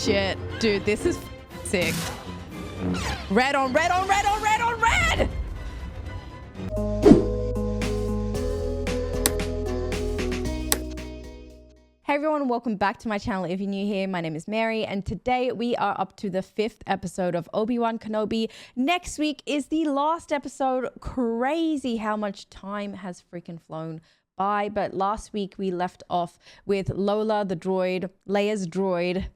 shit. Dude, this is sick. Red on red on red on red on red! Hey everyone, welcome back to my channel. If you're new here, my name is Mary, and today we are up to the 5th episode of Obi Wan Kenobi. Next week is the last episode. Crazy how much time has freaking flown by. But last week we left off with Lola the droid, Leia's droid,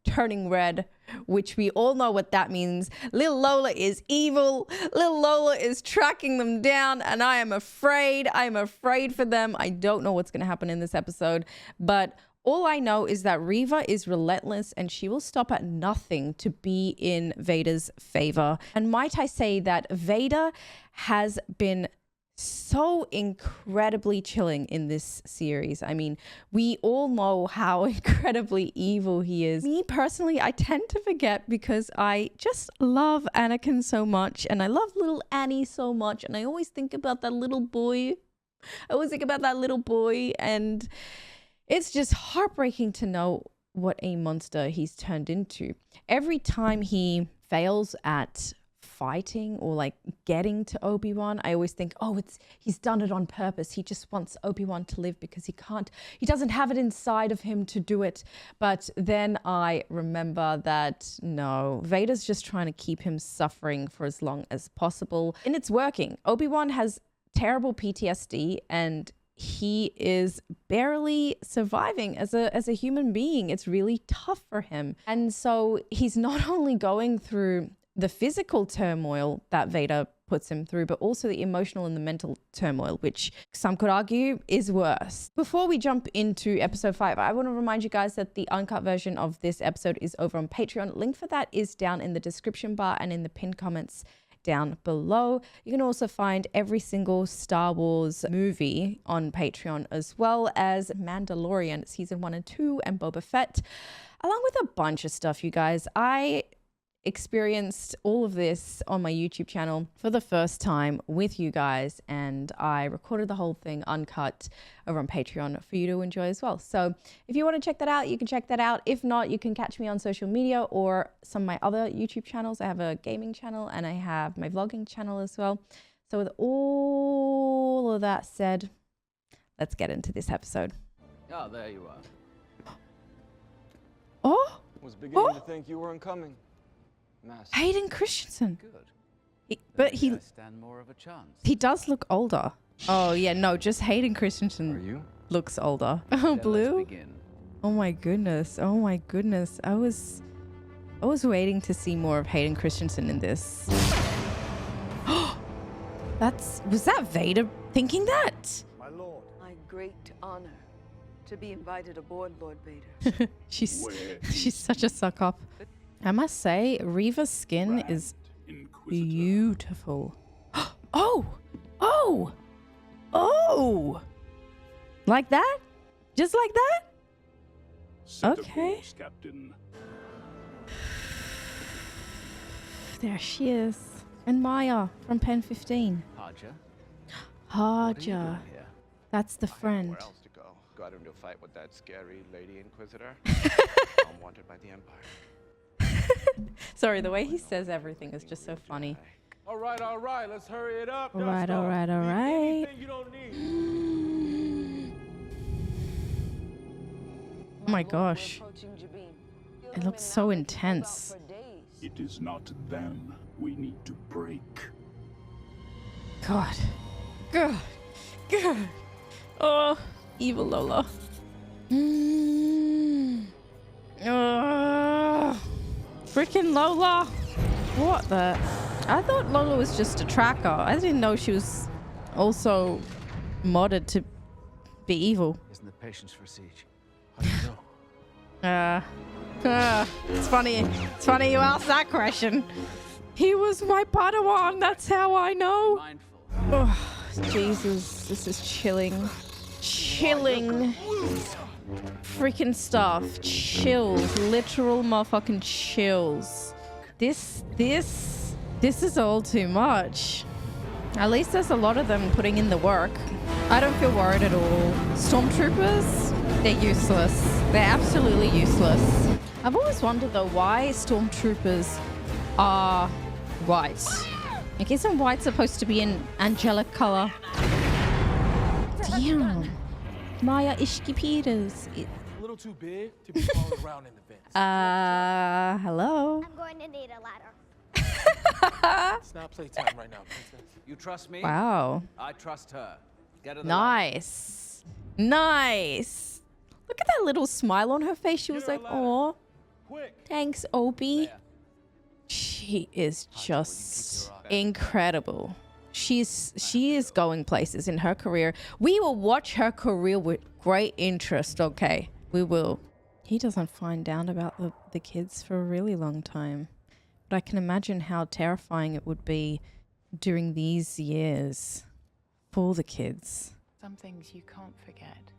turning red, which we all know what that means. Little Lola is evil. Little Lola is tracking them down, and I am afraid. I'm afraid for them. I don't know what's going to happen in this episode, but all I know is that Reva is relentless, and she will stop at nothing to be in Vader's favor. And might I say that Vader has been so incredibly chilling in this series. I mean, we all know how incredibly evil he is. Me personally, I tend to forget because I just love Anakin so much, and I love little Annie so much, and I always think about that little boy. And it's just heartbreaking to know what a monster he's turned into. Every time he fails at fighting or like getting to Obi-Wan, I always think, oh, he's done it on purpose. He just wants Obi-Wan to live because he doesn't have it inside of him to do it. But then I remember that no, Vader's just trying to keep him suffering for as long as possible, and it's working. Obi-Wan has terrible PTSD, and he is barely surviving as a human being. It's really tough for him. And so he's not only going through the physical turmoil that Vader puts him through, but also the emotional and the mental turmoil, which some could argue is worse. Before we jump into episode 5, I want to remind you guys that the uncut version of this episode is over on Patreon. Link for that is down in the description bar and in the pinned comments down below. You can also find every single Star Wars movie on Patreon, as well as Mandalorian season 1 and 2 and Boba Fett, along with a bunch of stuff, you guys. I experienced all of this on my YouTube channel for the first time with you guys, and I recorded the whole thing uncut over on Patreon for you to enjoy as well. So if you want to check that out, you can check that out. If not, you can catch me on social media or some of my other YouTube channels. I have a gaming channel and I have my vlogging channel as well. So with all of that said, let's get into this episode. Oh, there you are. Oh, Was beginning to think you weren't coming. Master. Hayden Christensen. Good. But I stand more of a chance. he does look older. Oh yeah, no, just Hayden Christensen Are you? looks older. Then Oh, let's Blue. begin. Oh my goodness. Oh my goodness. I was waiting to see more of Hayden Christensen in this. Was that Vader thinking that? My lord. My great honor to be invited aboard, Lord Vader. She's such a suck up. I must say, Reva's skin is beautiful. Oh! Oh! Oh! Like that? Just like that? Okay. Captain. There she is. And Maya from Pen 15. Haja. Haja. Here. That's the friend. Where else to go? Got into a fight with that scary lady Inquisitor. Unwanted by the Empire. Sorry, the way he says everything is just so funny. All right, let's hurry it up. All right. Anything you don't need. Oh my gosh. It looks so intense. It is not them we need to break. God. God. Oh, evil Lola. Freaking Lola. What the? I thought Lola was just a tracker. I didn't know she was also modded to be evil. Isn't the patience for siege? How do you know? It's funny. It's funny you asked that question. He was my Padawan. That's how I know. Mindful. Oh, Jesus. This is chilling. Chilling. Freaking stuff. Chills. Literal motherfucking chills. This is all too much. At least there's a lot of them putting in the work. I don't feel worried at all. Stormtroopers, they're useless. They're absolutely useless. I've always wondered though why stormtroopers are white. Like, isn't white supposed to be an angelic color? Damn. Maya Ishki Peters. A little too big to be crawling around in the vents. Hello. I'm going to need a ladder. It's not playtime right now, princess. You trust me? Wow. I trust her. Get her the Nice. Nice. Look at that little smile on her face. She was like, oh, Quick. thanks, Obi. Leia. She is just incredible. She is going places in her career. We will watch her career with great interest, okay? We will. He doesn't find out about the kids for a really long time. But I can imagine how terrifying it would be during these years for the kids. Some things you can't forget,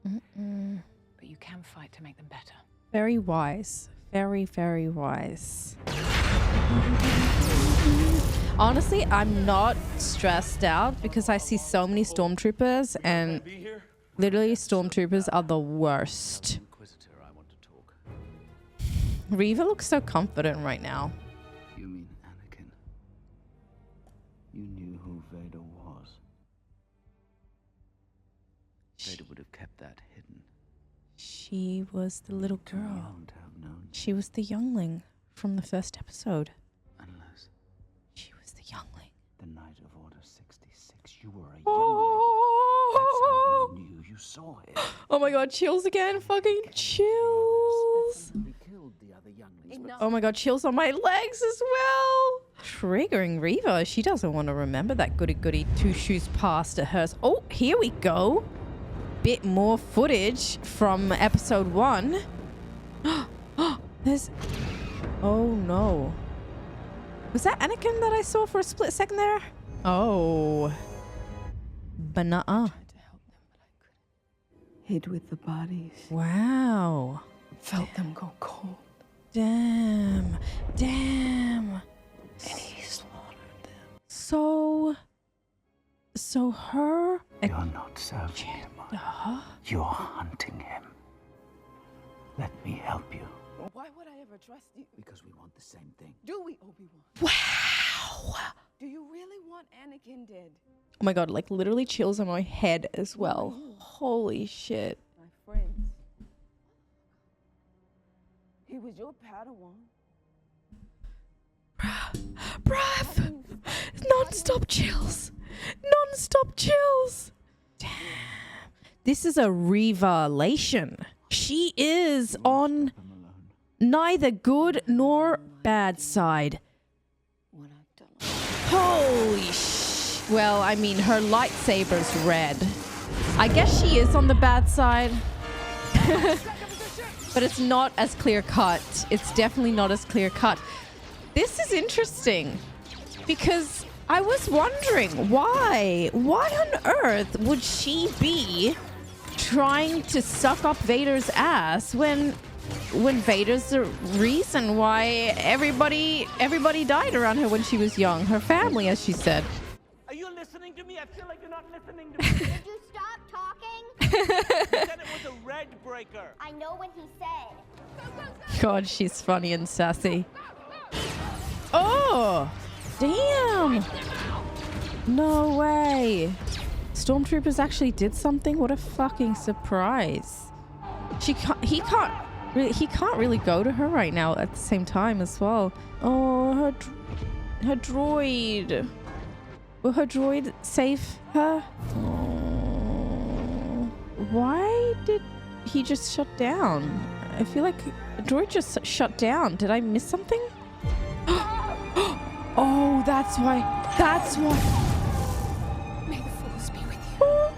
but you can fight to make them better. Very wise. Very, very wise. Honestly, I'm not stressed out because I see so many stormtroopers, and literally stormtroopers are the worst. Inquisitor, I want to talk. Reva looks so confident right now. You mean Anakin? You knew who Vader was. Vader would have kept that hidden. She was the little girl. Beyond have known. She was the youngling from the first episode. Unless She was the youngling. the night of Order 66, you were a youngling. That's how you knew you saw it. Oh my god, chills again. Fucking chills. We killed the other younglings, but Oh my god, chills on my legs as well. Triggering Reva. She doesn't want to remember that goody-goody two shoes past to hers. Oh, here we go. Bit more footage from episode 1. There's... Oh no. Was that Anakin that I saw for a split second there? Oh. But nuh-uh. Hid with the bodies. Wow. Felt them go cold. Damn. Damn. And he slaughtered them. So her... you're not serving him. You're hunting him. Let me help you. Why would I ever trust you? Because we want the same thing. Do we, Obi-Wan? Wow. Do you really want Anakin dead? Oh my god, like literally chills on my head as well. Holy shit. My friends. He was your Padawan. Bruv. Non-stop chills. Non-stop chills. Damn. This is a REVA-lation. She is on neither good nor bad side. When I've done Holy well, I mean, her lightsaber's red. I guess she is on the bad side. But it's not as clear cut. It's definitely not as clear cut. This is interesting because I was wondering why on earth would she be trying to suck up Vader's ass when Vader's the reason why everybody died around her when she was young. Her family, as she said. Are you listening to me? I feel like you're not listening to me. Did you stop talking? You said it was a red breaker. I know what he said. God, she's funny and sassy. Oh, damn. No way. Stormtroopers actually did something? What a fucking surprise. He can't really go to her right now at the same time as well. Oh, her droid. Will her droid save her? Oh. Why did he just shut down? I feel like the droid just shut down. Did I miss something? Oh, that's why. That's why. May the force be with you. Oh.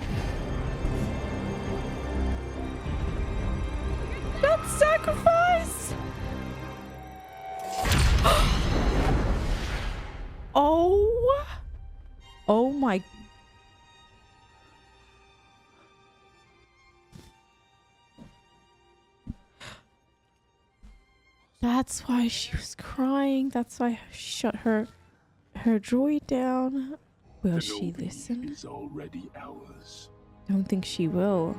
That sacrifice. Oh. Oh my. That's why she was crying. That's why she shut her droid down. Will she Kenobi listen? is already ours. Don't think she will.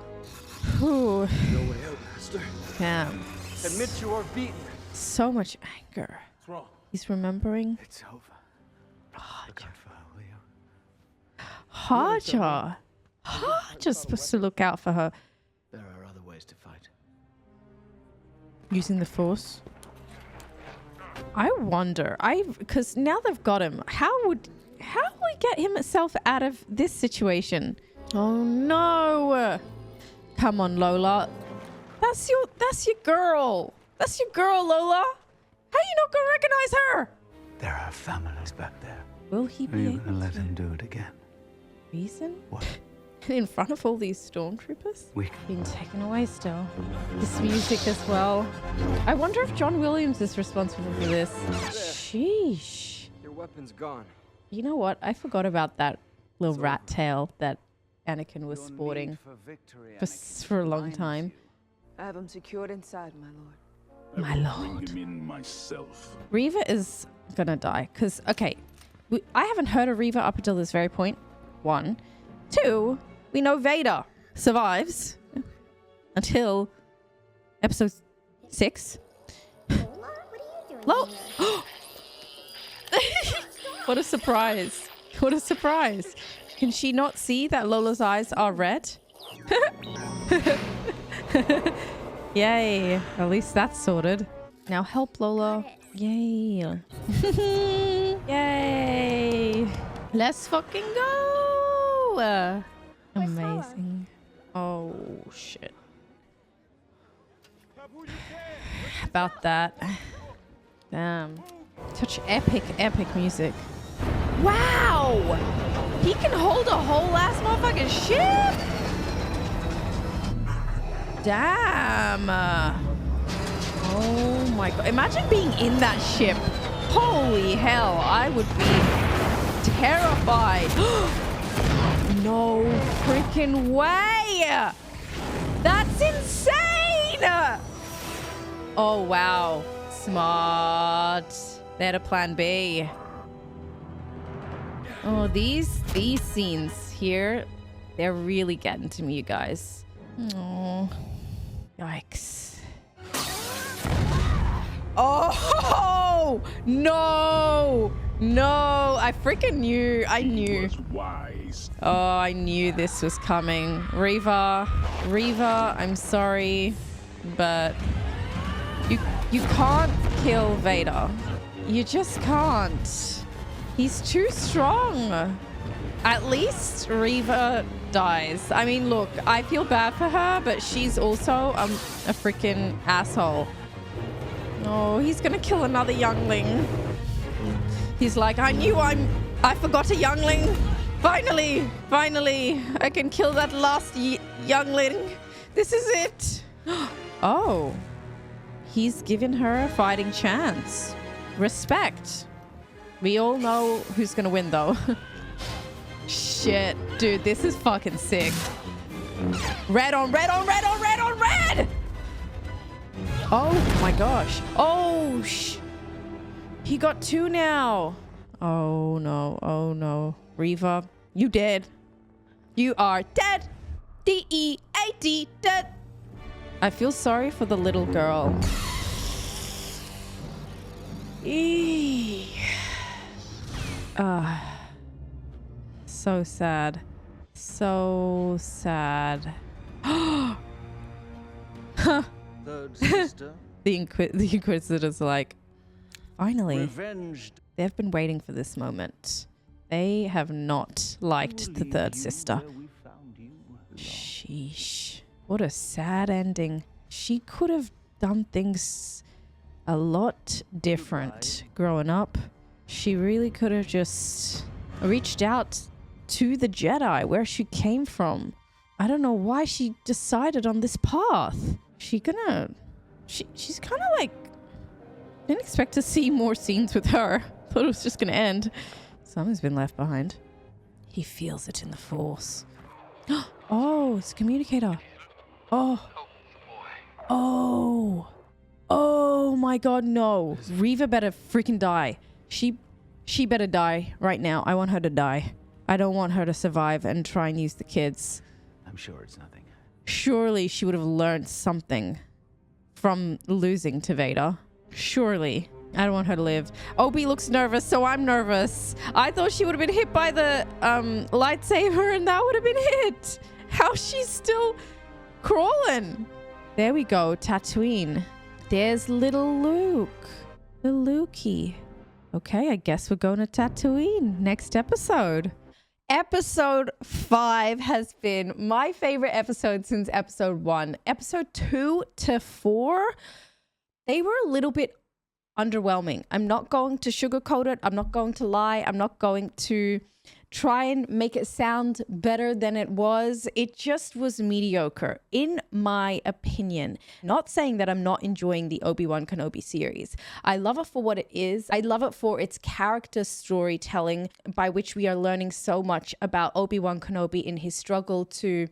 Ooh. No way out, Master. Damn. Admit you are beaten. So much anger. What's wrong? He's remembering. It's over. Look out for her, will you? Haja. Haja's supposed to look out for her. There are other ways to fight. Using the force. I wonder. Because now they've got him. How would we get himself out of this situation? Oh no! Come on, Lola. That's your girl. That's your girl, Lola. How you not gonna recognize her? There are families back there. Will he Are be you able gonna let to him do it again? reason? What? In front of all these stormtroopers? We Being taken away still. This music as well. I wonder if John Williams is responsible for this. Sheesh. Your weapon's gone. You know what? I forgot about that little rat tail that Anakin was sporting for a long time. I have him secured inside, my lord. My lord. Bring him in myself. Reva is gonna die. Because, okay, I haven't heard of Reva up until this very point. 1. 2, we know Vader survives until episode 6. Lo- What a surprise. What a surprise. Can she not see that Lola's eyes are red? Yay. At least that's sorted. Now help Lola. Yay. Yay. Let's fucking go. Amazing. Oh, shit. About that. Damn. Such epic, epic music. Wow! He can hold a whole ass motherfucking ship? Damn. Oh my god. Imagine being in that ship. Holy hell. I would be terrified. No freaking way. That's insane. Oh, wow. Smart. They had a plan B. Oh, these scenes here, they're really getting to me, you guys. Oh, yikes. Oh, no. No, I freaking knew. I knew. Was wise. Oh, I knew this was coming. Reva, I'm sorry, but you can't kill Vader. You just can't. He's too strong. At least Reva dies. I mean, look, I feel bad for her, but she's also a freaking asshole. Oh, he's gonna kill another youngling. He's like, I forgot a youngling. Finally, I can kill that last youngling. This is it. Oh, he's given her a fighting chance. Respect. We all know who's gonna win though. Shit, dude, this is fucking sick. Red on red on red on red on red! Oh my gosh. Oh, he got 2 now. Oh no, oh no. Reva, you dead. You are dead. D-E-A-D, dead. I feel sorry for the little girl. Eee. So sad. So sad. Third sister. The Inquisitor's like, finally. Revenged. They've been waiting for this moment. They have not liked the third sister. Sheesh. What a sad ending. She could have done things a lot different growing up. She really could have just reached out to the Jedi where she came from. I don't know why she decided on this path. She's kind of like, didn't expect to see more scenes with her. Thought it was just gonna end. Someone's been left behind. He feels it in the Force. Oh, it's a communicator. Oh. Oh. Oh my god, no. Reva better freaking die. She better die right now. I want her to die. I don't want her to survive and try and use the kids. I'm sure it's nothing. Surely she would have learned something from losing to Vader. Surely. I don't want her to live. Obi looks nervous, so I'm nervous. I thought she would have been hit by the lightsaber and that would have been hit. How's she still crawling? There we go, Tatooine. There's little Luke. The Lukey. Okay, I guess we're going to Tatooine next episode. Episode 5 has been my favorite episode since episode 1. Episode 2 to 4, they were a little bit underwhelming. I'm not going to sugarcoat it. I'm not going to lie. I'm not going to try and make it sound better than it was. It just was mediocre, in my opinion. Not saying that I'm not enjoying the Obi Wan Kenobi series. I love it for what it is. I love it for its character storytelling, by which we are learning so much about Obi Wan Kenobi in his struggle to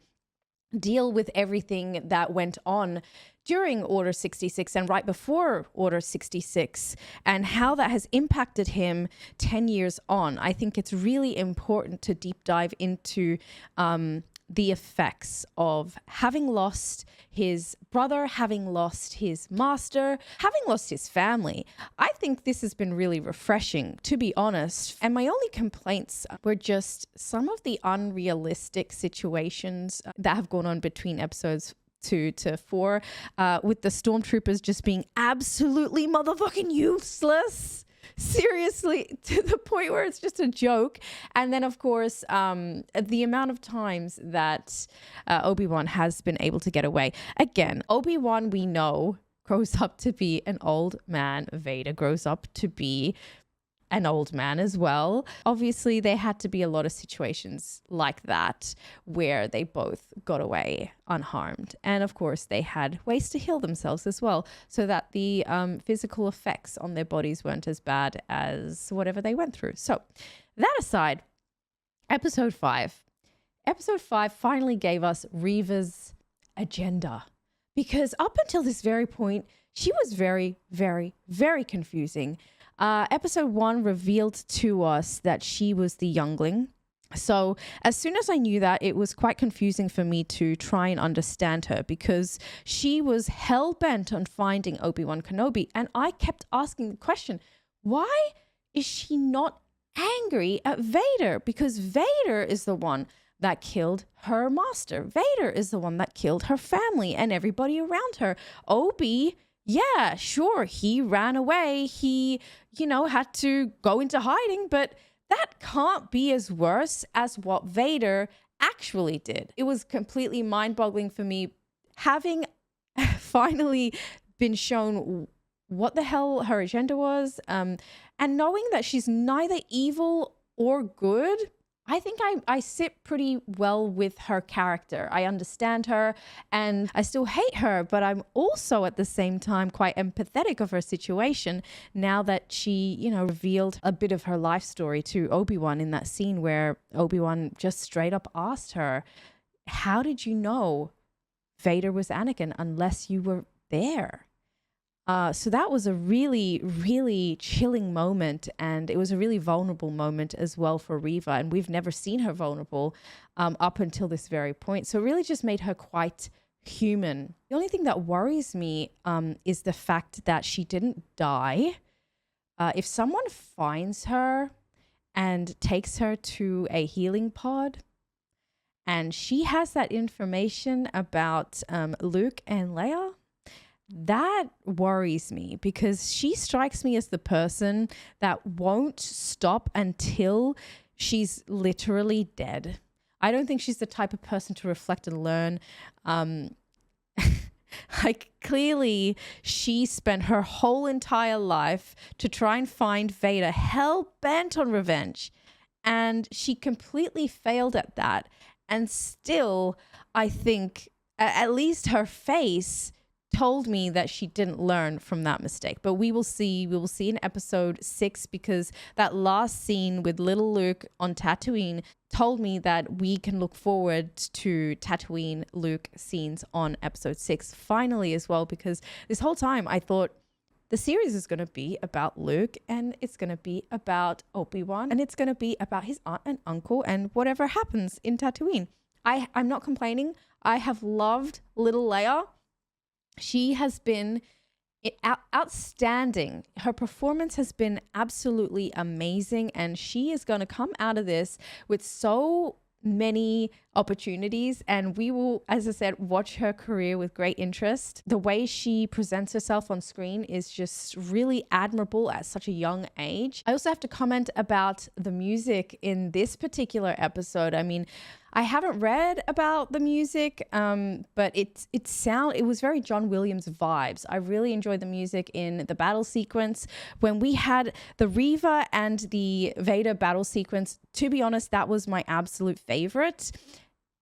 deal with everything that went on during Order 66 and right before Order 66, and how that has impacted him 10 years on. I think it's really important to deep dive into the effects of having lost his brother, having lost his master, having lost his family. I think this has been really refreshing, to be honest. And my only complaints were just some of the unrealistic situations that have gone on between episodes 2 to 4, with the stormtroopers just being absolutely motherfucking useless. Seriously, to the point where it's just a joke. And then, of course, the amount of times that Obi-Wan has been able to get away. Again, Obi-Wan, we know, grows up to be an old man. Vader grows up to be an old man as well. Obviously, there had to be a lot of situations like that where they both got away unharmed. And of course, they had ways to heal themselves as well, so that the physical effects on their bodies weren't as bad as whatever they went through. So that aside, episode 5. Episode 5 finally gave us Reva's agenda. Because up until this very point, she was very, very, very confusing. Episode 1 revealed to us that she was the youngling. So as soon as I knew that, it was quite confusing for me to try and understand her, because she was hell-bent on finding Obi-Wan Kenobi. And I kept asking the question, why is she not angry at Vader? Because Vader is the one that killed her master. Vader is the one that killed her family and everybody around her. Obi, yeah, sure, he ran away. He, had to go into hiding, but that can't be as worse as what Vader actually did. It was completely mind-boggling for me, having finally been shown what the hell her agenda was, and knowing that she's neither evil or good. I think I sit pretty well with her character. I understand her, and I still hate her, but I'm also at the same time quite empathetic of her situation now that she, revealed a bit of her life story to Obi-Wan in that scene where Obi-Wan just straight up asked her, how did you know Vader was Anakin unless you were there? So that was a really, really chilling moment, and it was a really vulnerable moment as well for Reva, and we've never seen her vulnerable up until this very point. So it really just made her quite human. The only thing that worries me is the fact that she didn't die. If someone finds her and takes her to a healing pod, and she has that information about Luke and Leia, that worries me, because she strikes me as the person that won't stop until she's literally dead. I don't think she's the type of person to reflect and learn. Clearly, she spent her whole entire life to try and find Vader, hell-bent on revenge. And she completely failed at that. And still, I think, at least her face told me that she didn't learn from that mistake. But we will see. We will see in episode 6, because that last scene with little Luke on Tatooine told me that we can look forward to Tatooine Luke scenes on episode 6 finally as well, because this whole time I thought the series is going to be about Luke, and it's going to be about Obi-Wan, and it's going to be about his aunt and uncle and whatever happens in Tatooine. I'm not complaining. I have loved little Leia. She has been outstanding. Her performance has been absolutely amazing, and she is going to come out of this with so many opportunities, and we will, as I said, watch her career with great interest. The way she presents herself on screen is just really admirable at such a young age. I also have to comment about the music in this particular episode. I mean, I haven't read about the music, but it was very John Williams vibes. I really enjoyed the music in the battle sequence. When we had the Reva and the Vader battle sequence, to be honest, that was my absolute favorite.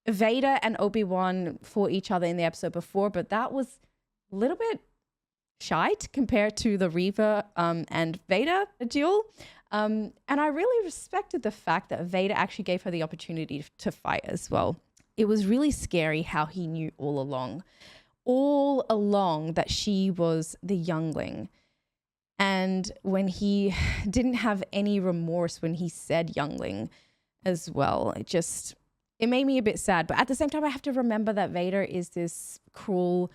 Vader and Obi-Wan fought each other in the episode before, but that was a little bit shite compared to the Reva and Vader duel. And I really respected the fact that Vader actually gave her the opportunity to fight as well. It was really scary how he knew all along that she was the youngling. And when he didn't have any remorse when he said youngling as well, it made me a bit sad. But at the same time, I have to remember that Vader is this cruel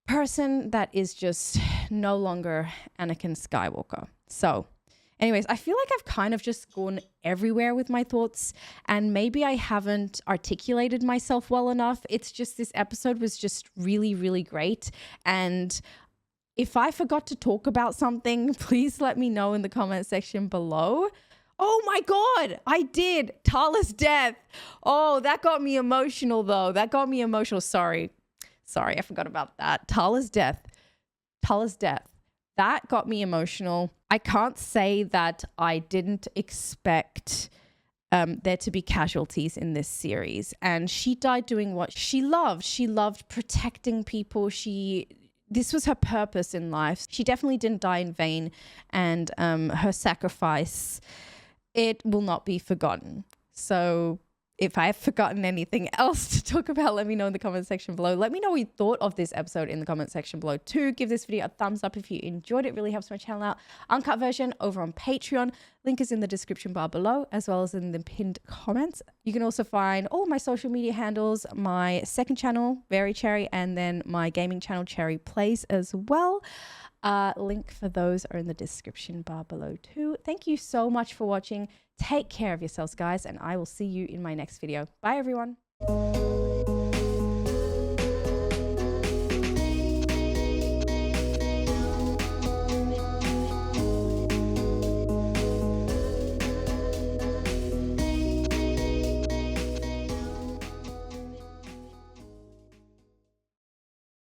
person that is just no longer Anakin Skywalker. So anyways, I feel like I've kind of just gone everywhere with my thoughts, and maybe I haven't articulated myself well enough. It's just this episode was just really, really great. And if I forgot to talk about something, please let me know in the comment section below. Oh my God, I did. Tala's death. Oh, that got me emotional though. That got me emotional. Sorry, I forgot about that. Tala's death. That got me emotional. I can't say that I didn't expect there to be casualties in this series. And she died doing what she loved. She loved protecting people. This was her purpose in life. She definitely didn't die in vain. And her sacrifice, it will not be forgotten. So if I have forgotten anything else to talk about, let me know in the comment section below. Let me know what you thought of this episode in the comment section below too. Give this video a thumbs up if you enjoyed it. It really helps my channel out. Uncut version over on Patreon. Link is in the description bar below, as well as in the pinned comments. You can also find all my social media handles, my second channel, Very Cherry, and then my gaming channel, Cherry Plays as well. Link for those are in the description bar below too. Thank you so much for watching. Take care of yourselves, guys, and I will see you in my next video. Bye, everyone.